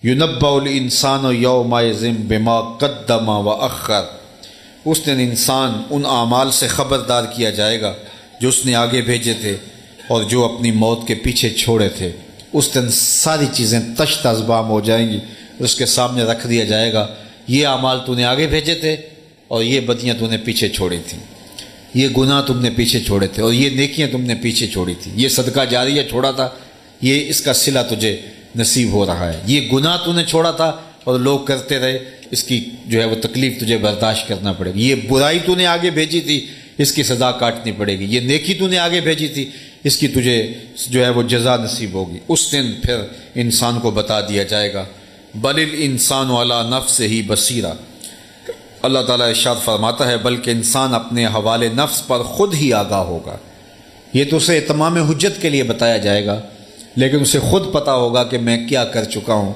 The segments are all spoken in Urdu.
یُنَبَّأُ الْإِنسَانُ یَوْمَئِذٍ بِمَا قَدَّمَ وَأَخَّرَ، اس دن انسان ان اعمال سے خبردار کیا جائے گا جو اس نے آگے بھیجے تھے اور جو اپنی موت کے پیچھے چھوڑے تھے۔ اس دن ساری چیزیں تشت اذبام ہو جائیں گی، اس کے سامنے رکھ دیا جائے گا، یہ اعمال تو نے آگے بھیجے تھے اور یہ بدیاں تو نے پیچھے چھوڑی تھیں، یہ گناہ تم نے پیچھے چھوڑے تھے اور یہ نیکیاں تم نے پیچھے چھوڑی تھی، یہ صدقہ جاریہ چھوڑا تھا، یہ اس کا صلہ تجھے نصیب ہو رہا ہے، یہ گناہ تو نے چھوڑا تھا اور لوگ کرتے رہے، اس کی جو ہے وہ تکلیف تجھے برداشت کرنا پڑے گی، یہ برائی تو نے آگے بھیجی تھی، اس کی سزا کاٹنی پڑے گی، یہ نیکی تو نے آگے بھیجی تھی، اس کی تجھے جو ہے وہ جزا نصیب ہوگی۔ اس دن پھر انسان کو بتا دیا جائے گا بل الانسان علی نفسہ بصیرہ، اللہ تعالیٰ ارشاد فرماتا ہے بلکہ انسان اپنے حوالے نفس پر خود ہی آگاہ ہوگا۔ یہ تو اسے تمام حجت کے لیے بتایا جائے گا، لیکن اسے خود پتہ ہوگا کہ میں کیا کر چکا ہوں،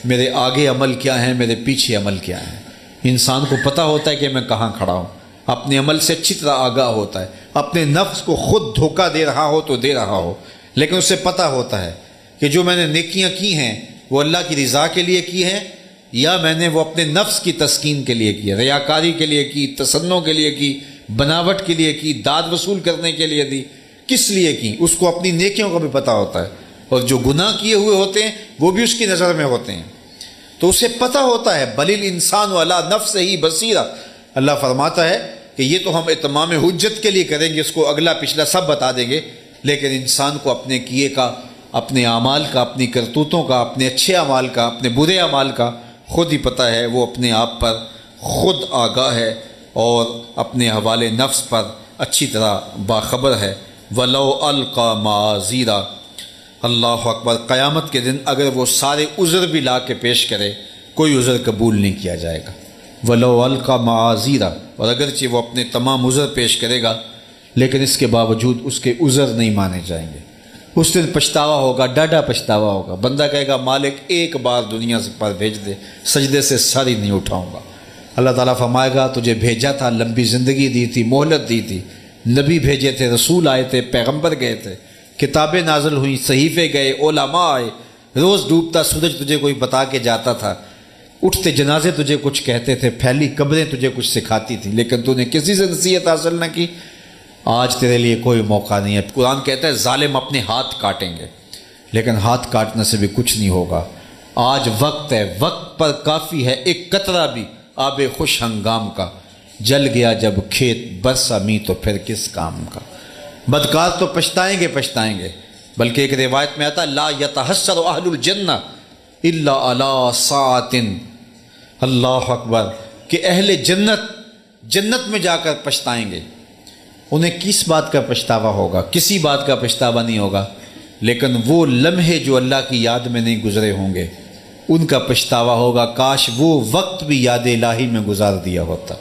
میرے آگے عمل کیا ہیں، میرے پیچھے عمل کیا ہیں۔ انسان کو پتہ ہوتا ہے کہ میں کہاں کھڑا ہوں، اپنے عمل سے اچھی طرح آگاہ ہوتا ہے، اپنے نفس کو خود دھوکہ دے رہا ہو تو دے رہا ہو، لیکن اسے پتہ ہوتا ہے کہ جو میں نے نیکیاں کی ہیں وہ اللہ کی رضا کے لیے کی ہیں یا میں نے وہ اپنے نفس کی تسکین کے لیے کی، ریاکاری کے لیے کی، تصنع کے لیے کی، بناوٹ کے لیے کی، داد وصول کرنے کے لیے دی، کس لیے کی، اس کو اپنی نیکیوں کا بھی پتہ ہوتا ہے، اور جو گناہ کیے ہوئے ہوتے ہیں وہ بھی اس کی نظر میں ہوتے ہیں، تو اسے پتہ ہوتا ہے بل الانسان علی نفسہ بصیرہ۔ اللہ فرماتا ہے کہ یہ تو ہم اتمام حجت کے لیے کریں گے، اس کو اگلا پچھلا سب بتا دیں گے، لیکن انسان کو اپنے کیے کا، اپنے اعمال کا، اپنی کرتوتوں کا، اپنے اچھے اعمال کا، اپنے برے اعمال کا خود ہی پتہ ہے، وہ اپنے آپ پر خود آگاہ ہے اور اپنے حوالے نفس پر اچھی طرح باخبر ہے۔ وَلَوْ أَلْقَى مَعَاذِيرًا، اللہ اکبر، قیامت کے دن اگر وہ سارے عذر بھی لا کے پیش کرے کوئی عذر قبول نہیں کیا جائے گا۔ وَلَوْ أَلْقَى مَعَاذِيرًا، اور اگرچہ وہ اپنے تمام عذر پیش کرے گا لیکن اس کے باوجود اس کے عذر نہیں مانے جائیں گے۔ اس دن پچھتاوا ہوگا، ڈاڈا پچھتاوا ہوگا، بندہ کہے گا مالک ایک بار دنیا سے پر بھیج دے، سجدے سے سر ہی نہیں اٹھاؤں گا۔ اللہ تعالیٰ فرمائے گا تجھے بھیجا تھا، لمبی زندگی دی تھی، مہلت دی تھی، نبی بھیجے تھے، رسول آئے تھے، پیغمبر گئے تھے، کتابیں نازل ہوئیں، صحیفے گئے، علماء آئے، روز ڈوبتا سورج تجھے کوئی بتا کے جاتا تھا، اٹھتے جنازے تجھے کچھ کہتے تھے، پھیلی قبریں تجھے کچھ سکھاتی تھی، لیکن تو نے کسی سے نصیحت حاصل نہ کی۔ آج تیرے لیے کوئی موقع نہیں ہے۔ قرآن کہتا ہے ظالم اپنے ہاتھ کاٹیں گے، لیکن ہاتھ کاٹنے سے بھی کچھ نہیں ہوگا۔ آج وقت ہے، وقت پر کافی ہے، ایک قطرہ بھی آب خوش ہنگام کا، جل گیا جب کھیت برسا می تو پھر کس کام کا۔ بدکار تو پچھتائیں گے، بلکہ ایک روایت میں آتا لا یتحسر اہل الجنہ الا علی ساعۃ، اللہ اکبر، کہ اہل جنت میں جا کر پچھتائیں گے، انہیں کس بات کا پچھتاوا ہوگا؟ کسی بات کا پچھتاوا نہیں ہوگا، لیکن وہ لمحے جو اللہ کی یاد میں نہیں گزرے ہوں گے ان کا پچھتاوا ہوگا، کاش وہ وقت بھی یاد الہی میں گزار دیا ہوتا،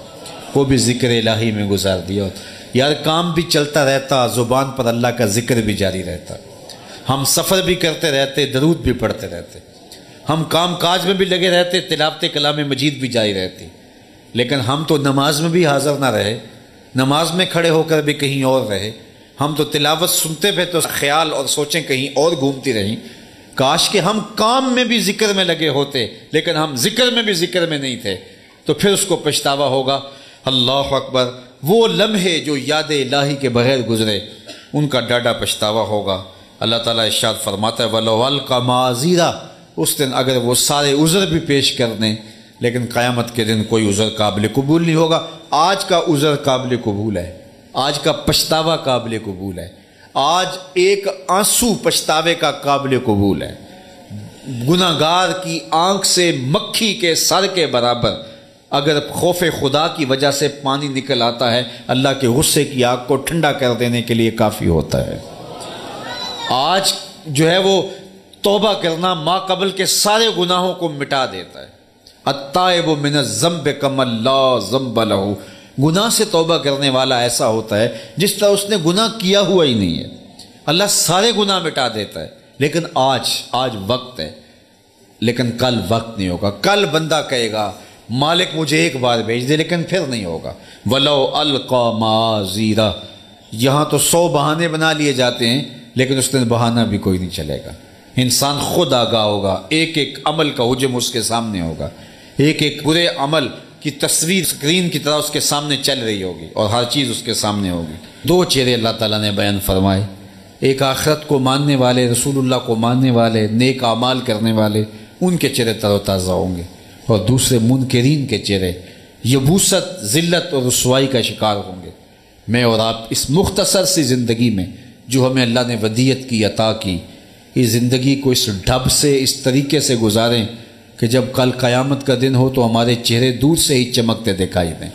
وہ بھی ذکر الہی میں گزار دیا ہوتا۔ یار کام بھی چلتا رہتا، زبان پر اللہ کا ذکر بھی جاری رہتا، ہم سفر بھی کرتے رہتے، درود بھی پڑھتے رہتے، ہم کام کاج میں بھی لگے رہتے، تلاوت کلام مجید بھی جاری رہتی، لیکن ہم تو نماز میں بھی حاضر نہ رہے، نماز میں کھڑے ہو کر بھی کہیں اور رہے، ہم تو تلاوت سنتے پہ تو خیال اور سوچیں کہیں اور گھومتی رہیں۔ کاش کہ ہم کام میں بھی ذکر میں لگے ہوتے، لیکن ہم ذکر میں بھی ذکر میں نہیں تھے، تو پھر اس کو پچھتاوا ہوگا۔ اللہ اکبر، وہ لمحے جو یاد الہی کے بغیر گزرے ان کا ڈاڈا پچھتاوا ہوگا۔ اللہ تعالیٰ ارشاد فرماتا ہے وَلَوْ أَلْقَى مَعَاذِيرًا، اس دن اگر وہ سارے عذر بھی پیش کر دیں لیکن قیامت کے دن کوئی عذر قابل قبول نہیں ہوگا۔ آج کا عذر قابل قبول ہے، آج کا پچھتاوا قابل قبول ہے، آج ایک آنسو پچھتاوے کا قابل قبول ہے۔ گناہ گار کی آنکھ سے مکھی کے سر کے برابر اگر خوف خدا کی وجہ سے پانی نکل آتا ہے، اللہ کے غصے کی آگ کو ٹھنڈا کر دینے کے لیے کافی ہوتا ہے۔ آج جو ہے وہ توبہ کرنا ما قبل کے سارے گناہوں کو مٹا دیتا ہے۔ التائب من الذنب کمن لا ذنب لہ، گناہ سے توبہ کرنے والا ایسا ہوتا ہے جس طرح اس نے گناہ کیا ہوا ہی نہیں ہے، اللہ سارے گناہ مٹا دیتا ہے۔ لیکن آج وقت ہے، لیکن کل وقت نہیں ہوگا۔ کل بندہ کہے گا مالک مجھے ایک بار بھیج دے، لیکن پھر نہیں ہوگا۔ وَلَوْ أَلْقَى مَعَاذِيرًا، یہاں تو 100 بہانے بنا لیے جاتے ہیں لیکن اس دن بہانہ بھی کوئی نہیں چلے گا۔ انسان خود آگاہ ہوگا، ایک ایک عمل کا حجم اس کے سامنے ہوگا، ایک ایک برے عمل کی تصویر اسکرین کی طرح اس کے سامنے چل رہی ہوگی اور ہر چیز اس کے سامنے ہوگی۔ دو چہرے اللہ تعالیٰ نے بیان فرمائے، ایک آخرت کو ماننے والے، رسول اللہ کو ماننے والے، نیک اعمال کرنے والے، ان کے چہرے تر و تازہ ہوں گے، اور دوسرے منکرین کے چہرے یبوست، ذلت اور رسوائی کا شکار ہوں گے۔ میں اور آپ اس مختصر سی زندگی میں جو ہمیں اللہ نے ودیت کی، عطا کی، اس زندگی کو اس ڈھب سے، اس طریقے سے گزاریں کہ جب کل قیامت کا دن ہو تو ہمارے چہرے دور سے ہی چمکتے دکھائی دیں،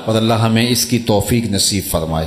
اور اللہ ہمیں اس کی توفیق نصیب فرمائے۔